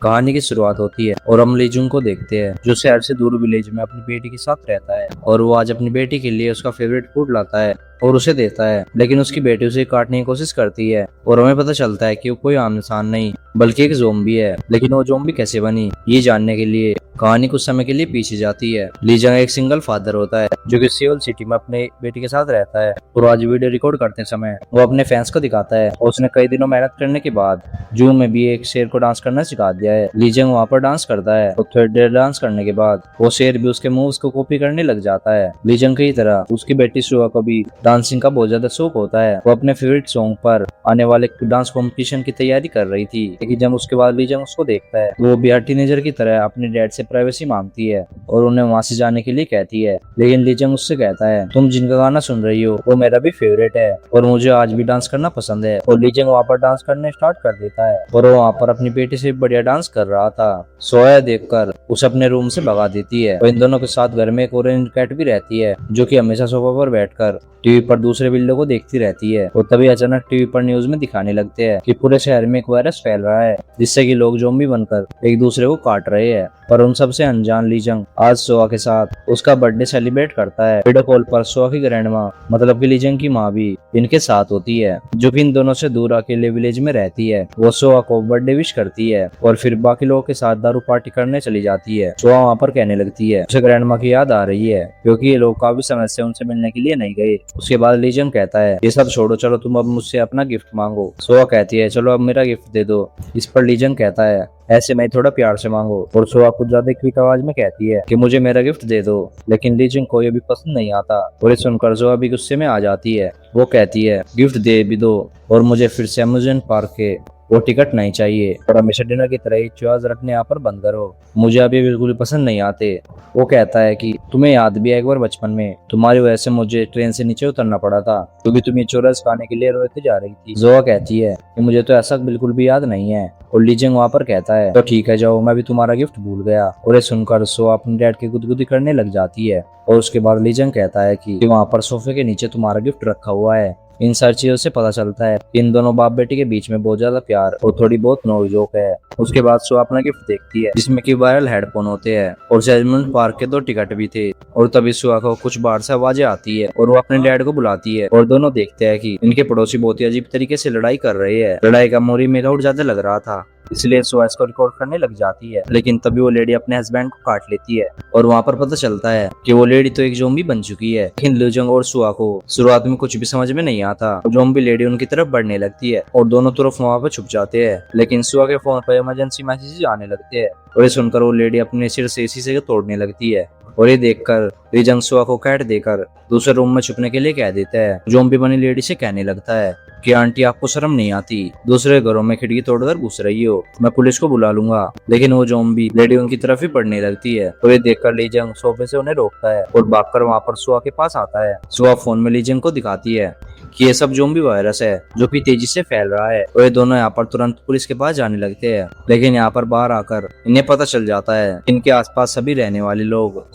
कहानी की शुरुआत होती है और हम लीजुंग को देखते हैं जो शहर से दूर विलेज में अपनी बेटी के साथ रहता है और वो आज अपनी बेटी के लिए उसका फेवरेट फूड लाता है और उसे देता है। लेकिन उसकी बेटी उसे काटने की कोशिश करती है और हमें पता चलता है कि वो कोई आम इंसान नहीं बल्कि एक ज़ोंबी है। लेकिन वो ज़ोंबी कैसे बनी, ये जानने के लिए कहानी कुछ समय के लिए पीछे जाती है। लीजंग एक सिंगल फादर होता है जो कि सियोल सिटी में अपने बेटी के साथ रहता है और आज वीडियो रिकॉर्ड करते समय वो अपने फैंस को दिखाता है और उसने कई दिनों मेहनत करने के बाद जू में भी एक शेर को डांस करना सिखा दिया है। लीजंग वहाँ पर डांस करता है और थोड़ी देर डांस करने के बाद वो शेर भी उसके मूव्स को कॉपी करने लग जाता है। लीजंग की तरह उसकी बेटी सुआ को भी डांसिंग का बहुत ज्यादा शौक होता है। वो अपने फेवरेट सॉन्ग पर आने वाले डांस कॉम्पिटिशन की तैयारी कर रही थी। लेकिन जब उसके बाद लीजंग उसको देखता है वो भी हर टीनेजर की तरह अपने डैड से प्राइवेसी मांगती है और उन्हें वहाँ से जाने के लिए कहती है। लेकिन लीजंग उससे कहता है तुम जिनका गाना सुन रही हो वो मेरा भी फेवरेट है और मुझे आज भी डांस करना पसंद है। और लीजंग वहाँ पर डांस करने स्टार्ट कर देता है और वो वहाँ पर अपनी बेटी से बढ़िया डांस कर रहा था। सोया देखकर उसे अपने रूम से भगा देती है और इन दोनों के साथ घर में एक ऑरेंज कैट भी रहती है जो कि हमेशा सोफा पर बैठकर टीवी पर दूसरे बिल्लों को देखती रहती है। और तभी अचानक टीवी पर न्यूज में दिखाने लगते हैं कि पूरे शहर में एक वायरस फैल रहा है जिससे कि लोग ज़ॉम्बी बनकर एक दूसरे को काट रहे हैं। पर उन सबसे अनजान लीजंग आज सोआ के साथ उसका बर्थडे सेलिब्रेट करता है। वीडियो कॉल पर सोआ की ग्रैंडमा मतलब कि लीजंग की माँ भी इनके साथ होती है जो कि इन दोनों से दूर अकेले विलेज में रहती है। वो सोआ को बर्थडे विश करती है और फिर बाकी लोगों के साथ दारू पार्टी करने चली जाती है। सोआ वहाँ पर कहने लगती है उसे ग्रैंडमा की याद आ रही है क्योंकि ये लोग काफी समय से उनसे मिलने के लिए नहीं गए। उसके बाद लीजंग कहता है ये सब छोड़ो, चलो तुम अब मुझसे अपना गिफ्ट मांगो। सोआ कहती है चलो अब मेरा गिफ्ट दे दो। इस पर लीजंग कहता है ऐसे मैं थोड़ा प्यार से मांगो। और सोआ कुछ ज्यादा क्विक आवाज में कहती है कि मुझे मेरा गिफ्ट दे दो। लेकिन लीजंग को ये भी पसंद नहीं आता और ये सुनकर सोआ भी गुस्से में आ जाती है। वो कहती है गिफ्ट दे भी दो और मुझे फिर से अम्यूजमेंट पार्क के वो टिकट नहीं चाहिए और हमेशा डिनर की तरह ही चॉइस रखने यहाँ पर बंद करो, मुझे अभी बिल्कुल पसंद नहीं आते। वो कहता है कि तुम्हें याद भी है एक बार बचपन में तुम्हारी वजह से मुझे ट्रेन से नीचे उतरना पड़ा था क्योंकि तुम ये चोरस खाने के लिए रोते जा रही थी। जोआ कहती है कि मुझे तो ऐसा बिल्कुल भी याद नहीं है। और लीजंग वहाँ पर कहता है तो ठीक है जाओ, मैं भी तुम्हारा गिफ्ट भूल गया। और ये सुनकर सोआ अपने डैड की गुदगुदी करने लग जाती है। और उसके बाद लीजंग कहता है कि वहाँ पर सोफे के नीचे तुम्हारा गिफ्ट रखा हुआ है। इन सारी चीजों से पता चलता है कि इन दोनों बाप बेटी के बीच में बहुत ज्यादा प्यार और थोड़ी बहुत नोक-झोंक है। उसके बाद सुआ अपना गिफ्ट देखती है जिसमें कि वायरल हेडफोन होते हैं और अम्यूजमेंट पार्क के 2 टिकट भी थे। और तभी सुआ को कुछ बाहर से आवाजें आती है और वो अपने डैड को बुलाती है और दोनों देखते हैं कि इनके पड़ोसी बहुत ही अजीब तरीके से लड़ाई कर रहे हैं। लड़ाई का मोरी मेरा और ज्यादा लग रहा था इसलिए सुआ इसको रिकॉर्ड करने लग जाती है। लेकिन तभी वो लेडी अपने हस्बैंड को काट लेती है और वहाँ पर पता चलता है कि वो लेडी तो एक ज़ॉम्बी बन चुकी है। लेकिन लीजंग और सुआ को शुरुआत में कुछ भी समझ में नहीं आता। ज़ॉम्बी लेडी उनकी तरफ बढ़ने लगती है और दोनों तरफ वहाँ पर छुप जाते हैं। लेकिन सुआ के फोन पर इमरजेंसी मैसेज आने लगते हैं और ये सुनकर वो लेडी अपने सिर से शीशे तोड़ने लगती है। और ये देखकर लीजंग सुआ को कैट देकर दूसरे रूम में छुपने के लिए कह देता है। ज़ॉम्बी बनी लेडी से कहने लगता है कि आंटी आपको शर्म नहीं आती, दूसरे घरों में खिड़की तोड़कर घुस रही हो, मैं पुलिस को बुला लूंगा। लेकिन वो ज़ॉम्बी लेडी उनकी तरफ ही पड़ने लगती है और ये देखकर लीजंग सोफे से उन्हें रोकता है और भागकर वहाँ पर सुआ के पास आता है। सुआ फोन में लीजंग को दिखाती है कि ये सब ज़ॉम्बी वायरस है जो कि तेजी से फैल रहा है। और ये दोनों यहाँ पर तुरंत पुलिस के पास जाने लगते हैं। लेकिन यहाँ पर बाहर आकर इन्हें पता चल जाता है इनके आसपास सभी रहने वाले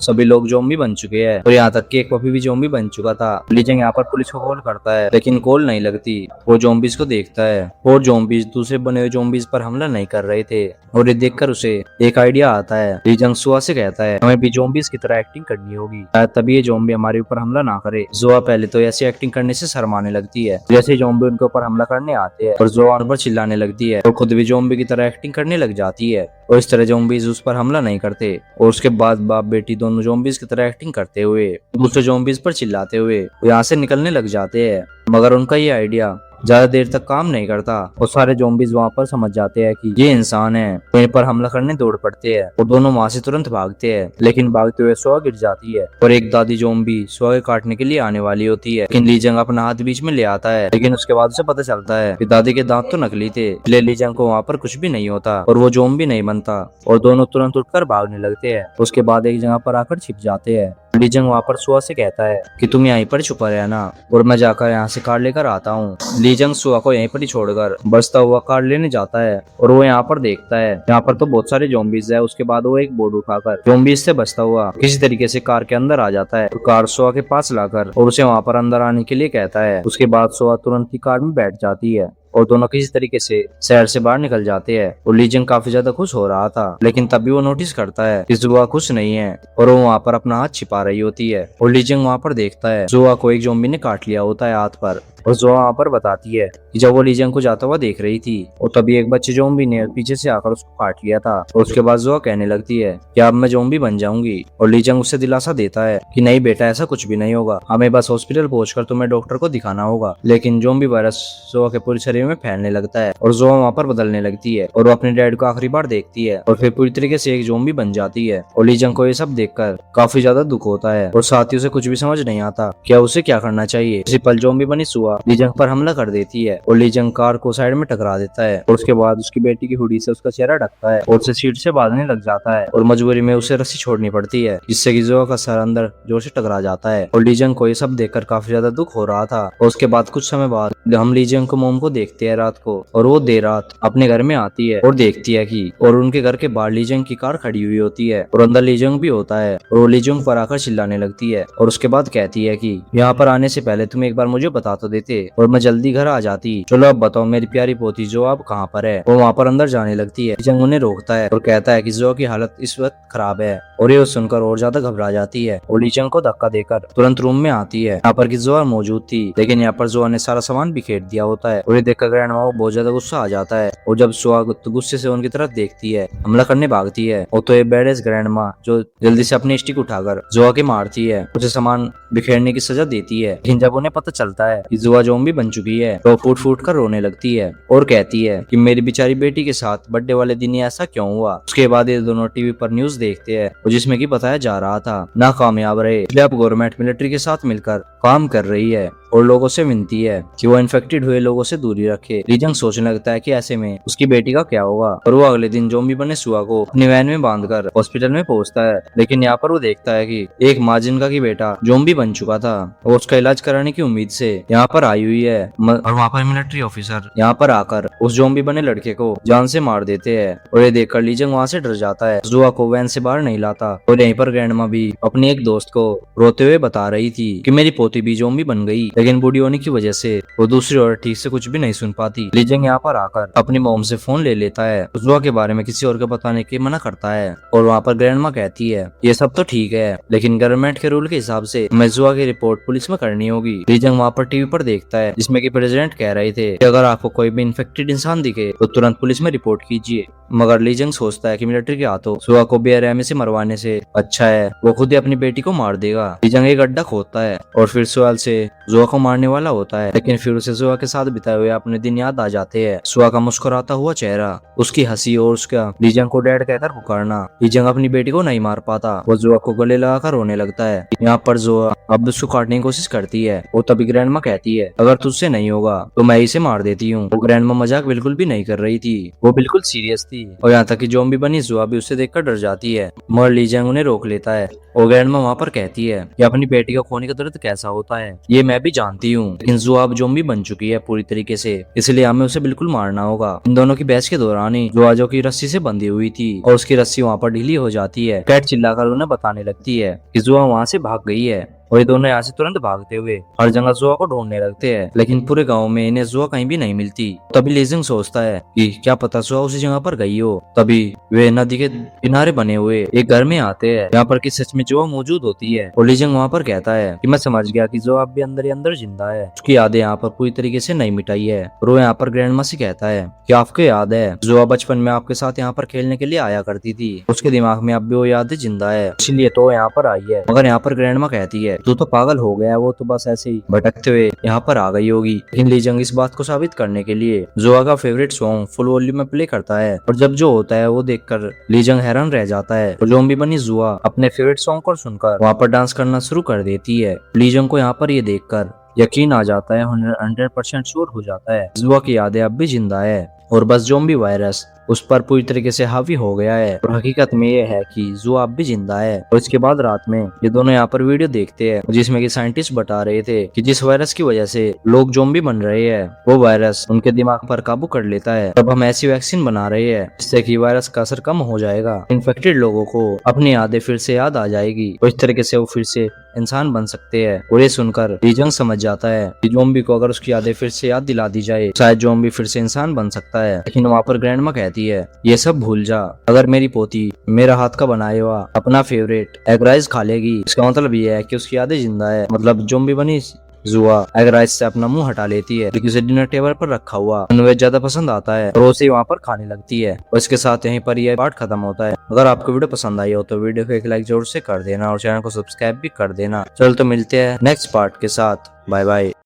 सभी लोग ज़ॉम्बी बन चुके हैं और यहाँ तक कि एक पपी भी ज़ॉम्बी बन चुका था। लीजंग यहाँ पर पुलिस को कॉल करता है लेकिन कॉल नहीं लगती। वो ज़ॉम्बीज को देखता है और ज़ॉम्बीज दूसरे बने हुए ज़ॉम्बीज पर हमला नहीं कर रहे थे और ये देखकर उसे एक आइडिया आता है। लीजंग सुआ से कहता है हमें भी ज़ॉम्बीज की तरह एक्टिंग करनी होगी तभी ये ज़ॉम्बी हमारे ऊपर हमला ना करे। सुआ पहले तो ऐसी एक्टिंग करने से शर्माने लगती है जैसे ज़ॉम्बी उनके ऊपर हमला करने आते हैं और जोआ उन पर चिल्लाने लगती है और खुद भी ज़ॉम्बी की तरह एक्टिंग करने लग जाती है और इस तरह ज़ॉम्बीज उस पर हमला नहीं करते। और उसके बाद बाप बेटी दोनों ज़ॉम्बीज की तरह एक्टिंग करते हुए दूसरे ज़ॉम्बीज पर चिल्लाते हुए यहाँ से निकलने लग जाते हैं। मगर उनका ये आइडिया ज्यादा देर तक काम नहीं करता और सारे ज़ॉम्बीज वहाँ पर समझ जाते हैं कि ये इंसान है तो इन पर हमला करने दौड़ पड़ते हैं और दोनों वहाँ से तुरंत भागते हैं। लेकिन भागते हुए सुआ गिर जाती है और एक दादी ज़ॉम्बी सुआ के काटने के लिए आने वाली होती है। लेकिन लीजंग अपना हाथ बीच में ले आता है लेकिन उसके बाद उसे पता चलता है कि दादी के दांत तो नकली थे इसलिए लीजंग को वहाँ पर कुछ भी नहीं होता और वो ज़ॉम्बी नहीं बनता और दोनों तुरंत उठकर भागने लगते हैं। उसके बाद एक जगह पर आकर छिप जाते हैं। लीजंग वहाँ पर सुआ से कहता है कि तुम यहीं पर छुपा रहना और मैं जाकर यहाँ से कार लेकर आता हूँ। लीजंग सुआ को यहीं पर ही छोड़कर बसता हुआ कार लेने जाता है और वो यहाँ पर देखता है यहाँ पर तो बहुत सारे ज़ॉम्बीज है। उसके बाद वो एक बोर्ड उठाकर ज़ॉम्बीज से बचता हुआ किसी तरीके से कार के अंदर आ जाता है और कार सुआ के पास लाकर और उसे वहाँ पर अंदर आने के लिए कहता है। उसके बाद सुआ तुरंत ही कार में बैठ जाती है और दोनों किसी तरीके से शहर से बाहर निकल जाते हैं। और लीजिंग काफी ज्यादा खुश हो रहा था, लेकिन तभी वो नोटिस करता है कि जुआ खुश नहीं है और वो वहाँ पर अपना हाथ छिपा रही होती है। और लीजिंग वहाँ पर देखता है जुआ को एक ज़ॉम्बी ने काट लिया होता है हाथ पर। और जुआ वहाँ पर बताती है कि जब वो लीजिंग को जाता हुआ देख रही थी और तभी एक बच्चे ज़ॉम्बी ने पीछे से आकर उसको काट लिया था। और उसके बाद जुआ कहने लगती है कि अब मैं ज़ॉम्बी बन जाऊंगी। और लीजिंग उससे दिलासा देता है कि नहीं बेटा, ऐसा कुछ भी नहीं होगा, हमें बस हॉस्पिटल पहुंचकर तुम्हें डॉक्टर को दिखाना होगा। लेकिन ज़ॉम्बी वायरस जुआ के पूरे शरीर में फैलने लगता है और जुआ वहाँ पर बदलने लगती है और वो अपने डैड को आखिरी बार देखती है और फिर पूरी तरीके से एक ज़ॉम्बी बन जाती है। और लीजिंग को ये सब देखकर काफी ज्यादा दुख होता है और साथ ही उसे कुछ भी समझ नहीं आता क्या उसे क्या करना चाहिए। इसी पल ज़ॉम्बी बनी जुआ लीजिंग पर हमला कर देती है और लीजिंग कार को साइड में टकरा देता है। और उसके बाद उसकी बेटी की हुडी से उसका चेहरा ढकता है और उसे सीट से बांधने लग जाता है और मजबूरी में उसे रस्सी छोड़नी पड़ती है, जिससे कि जुआ का सर अंदर जोर से टकरा जाता है। और लीजिंग को ये सब देखकर काफी ज्यादा दुख हो रहा था। और उसके बाद कुछ समय बाद हम लीजिंग को मोम को देखते हैं रात को, और वो देर रात अपने घर में आती है और देखती है कि और उनके घर के बाहर लीजिंग की कार खड़ी हुई होती है और अंदर लीजिंग भी होता है। और वो लीजिंग पर आकर चिल्लाने लगती है और उसके बाद कहती है कि यहाँ पर आने से पहले तुम एक बार मुझे बता तो देते और मैं जल्दी घर आ जाती। चलो अब बताओ मेरी प्यारी पोती जो अब कहाँ पर है। वो वहाँ पर अंदर जाने लगती है। लीजिंग उन्हें रोकता है और कहता है कि जो की हालत इस वक्त खराब है। और ये सुनकर और ज्यादा घबरा जाती है और लीजिंग को धक्का देकर तुरंत रूम में आती है। यहाँ पर की जोआ मौजूद थी, लेकिन यहाँ पर जोआ ने सारा सामान बिखेर दिया होता है। और ये देखकर ग्रैंडमा को बहुत ज्यादा गुस्सा आ जाता है और जब जोआ गुस्से से उनकी तरफ देखती है, हमला करने भागती है। और तो ये बैडेस ग्रैंडमा जो जल्दी से अपनी स्टिक उठाकर जोआ के मारती है, उसे सामान बिखेरने की सजा देती है। लेकिन जब उन्हें पता चलता है कि जोआ ज़ॉम्बी बन चुकी है तो फूट फूट कर रोने लगती है और कहती है कि मेरी बेचारी बेटी के साथ बर्थडे वाले दिन ये ऐसा क्यों हुआ। उसके बाद ये दोनों टीवी पर न्यूज देखते हैं जिसमें कि बताया जा रहा था नाकामयाब रहे, इसलिए अब गवर्नमेंट मिलिट्री के साथ मिलकर काम कर रही है और लोगों से विनती है कि वो इन्फेक्टेड हुए लोगों से दूरी रखे। लीजिंग सोचने लगता है कि ऐसे में उसकी बेटी का क्या होगा और वो अगले दिन ज़ॉम्बी बने जुआ को अपनी वैन में बांधकर हॉस्पिटल में पहुंचता है। लेकिन यहाँ पर वो देखता है कि एक माँ जिनका की बेटा ज़ॉम्बी बन चुका था और उसका इलाज कराने की उम्मीद से यहाँ पर आई हुई है और वहाँ पर मिलिट्री ऑफिसर यहाँ पर आकर उस ज़ॉम्बी बने लड़के को जान से मार देते हैं। और ये देखकर लीजिंग वहाँ से डर जाता है, जुआ को वैन से बाहर नहीं लाता। और यहीं पर ग्रैंडमा भी अपनी एक दोस्त को रोते हुए बता रही थी कि मेरी पोती भी ज़ॉम्बी बन गई, लेकिन बूढ़ी होने की वजह से वो दूसरी औरत ठीक से कुछ भी नहीं सुन पाती। लीजिंग यहाँ पर आकर अपनी मोम से फोन ले लेता है, जुआ के बारे में किसी और को बताने की मना करता है। और वहाँ पर ग्रैंडमा कहती है ये सब तो ठीक है, लेकिन गवर्नमेंट के रूल के हिसाब से मैं जुआ की रिपोर्ट पुलिस में करनी होगी। लीजिंग वहाँ पर टीवी पर देखता है जिसमें कि प्रेसिडेंट कह रहे थे कि अगर आपको कोई भी इन्फेक्टेड इंसान दिखे तो तुरंत पुलिस में रिपोर्ट कीजिए। मगर लीजिंग सोचता है कि मिलिट्री के हाथों जुआ को बेरहमी से मरवाने से अच्छा है वो खुद ही अपनी बेटी को मार देगा। लीजिंग एक गड्ढा खोदता है और फिर सुअल से जुआ को मारने वाला होता है, लेकिन फिर उसे जुआ के साथ बिताए हुए अपने दिन याद आ जाते हैं। जुआ का मुस्कुराता हुआ चेहरा, उसकी हंसी और उसका लीजिंग को डैड कहकर पुकारना। लीजिंग अपनी बेटी को नहीं मार पाता, वो जुआ को गले लगाकर रोने लगता है। यहाँ पर जुआ अब उसको काटने की कोशिश करती है और तभी ग्रैंडमा कहती है अगर तुझसे नहीं होगा तो मैं इसे मार देती हूँ। वो ग्रैंडमा मजाक बिल्कुल भी नहीं कर रही थी, वो बिल्कुल सीरियस थी। और यहाँ तक कि ज़ॉम्बी बनी जुआ भी उससे देखकर डर जाती है, मगर लीजिंग उन्हें रोक लेता है। और ग्रैंडमा वहाँ पर कहती है कि अपनी बेटी को खोने का दर्द कैसा होता है ये मैं भी जानती हूँ, लेकिन जुआ अब ज़ॉम्बी बन चुकी है पूरी तरीके से, इसलिए हमें उसे बिल्कुल मारना होगा। इन दोनों की बहस के दौरान ही जुआ जो की रस्सी से बंधी हुई थी और उसकी रस्सी वहाँ पर ढीली हो जाती है। कैट चिल्लाकर उन्हें बताने लगती है कि जुआ वहाँ से भाग गई है और ये दोनों यहाँ से तुरंत भागते हुए हर जगह जुआ को ढूंढने लगते हैं, लेकिन पूरे गांव में इन्हें जुआ कहीं भी नहीं मिलती। तभी लीजिंग सोचता है कि क्या पता जुआ उसी जगह पर गई हो। तभी वे नदी के किनारे बने हुए एक घर में आते हैं, यहाँ पर कि सच में जुआ मौजूद होती है। और लीजिंग वहाँ पर कहता है कि मैं समझ गया कि जुआ अब भी अंदर ही अंदर जिंदा है, उसकी यादें यहाँ पर पूरी तरीके से नहीं मिटाई है। और वो यहाँ पर ग्रैंडमा से कहता है कि आपको याद है जुआ बचपन में आपके साथ यहाँ पर खेलने के लिए आया करती थी, उसके दिमाग में अब भी वो यादें जिंदा है, इसीलिए तो यहाँ पर आई है। मगर यहाँ पर ग्रैंडमा कहती है तू तो पागल हो गया, वो तो बस ऐसे ही भटकते हुए यहाँ पर आ गई होगी। लेकिन लीजिंग इस बात को साबित करने के लिए जुआ का फेवरेट सॉन्ग फुल वॉल्यूम में प्ले करता है और जब जो होता है वो देखकर लीजिंग हैरान रह जाता है। और ज़ॉम्बी बनी जुआ अपने फेवरेट सॉन्ग को सुनकर वहाँ पर डांस करना शुरू कर देती है। लीजिंग को यहाँ पर ये देखकर यकीन आ जाता है, 100% श्योर हो जाता है जुआ की यादें अब भी जिंदा है और बस ज़ॉम्बी वायरस उस पर पूरी तरीके से हावी हो गया है। और हकीकत में ये है कि जू अब भी जिंदा है। और इसके बाद रात में ये दोनों यहाँ पर वीडियो देखते हैं जिसमें कि साइंटिस्ट बता रहे थे कि जिस वायरस की वजह से लोग ज़ॉम्बी बन रहे हैं वो वायरस उनके दिमाग पर काबू कर लेता है। अब हम ऐसी वैक्सीन बना रहे हैं जिससे कि वायरस का असर कम हो जाएगा। इन्फेक्टेड लोगों को अपनी यादें फिर से याद आ जाएगी और इस तरीके से वो फिर से इंसान बन सकते हैं। और ये सुनकर लीजंग समझ जाता है कि ज़ॉम्बी को अगर उसकी यादें फिर से याद दिला दी जाए शायद ज़ॉम्बी फिर से इंसान बन सकता है। लेकिन वहाँ पर ग्रैंडमा कहती है ये सब भूल जा, अगर मेरी पोती मेरा हाथ का बनाया हुआ अपना फेवरेट एग राइस खा लेगी इसका मतलब ये है कि उसकी यादें जिंदा है। मतलब ज़ॉम्बी बनी जुआ एग राइस से अपना मुंह हटा लेती है क्योंकि उसे डिनर टेबल पर रखा हुआ नॉनवेज ज्यादा पसंद आता है और उसे वहाँ पर खाने लगती है। और इसके साथ यहीं पर यह पार्ट खत्म होता है। अगर आपको वीडियो पसंद आई हो तो वीडियो को एक लाइक जरूर से कर देना और चैनल को सब्सक्राइब भी कर देना। चलो तो मिलते हैं नेक्स्ट पार्ट के साथ। Bye bye.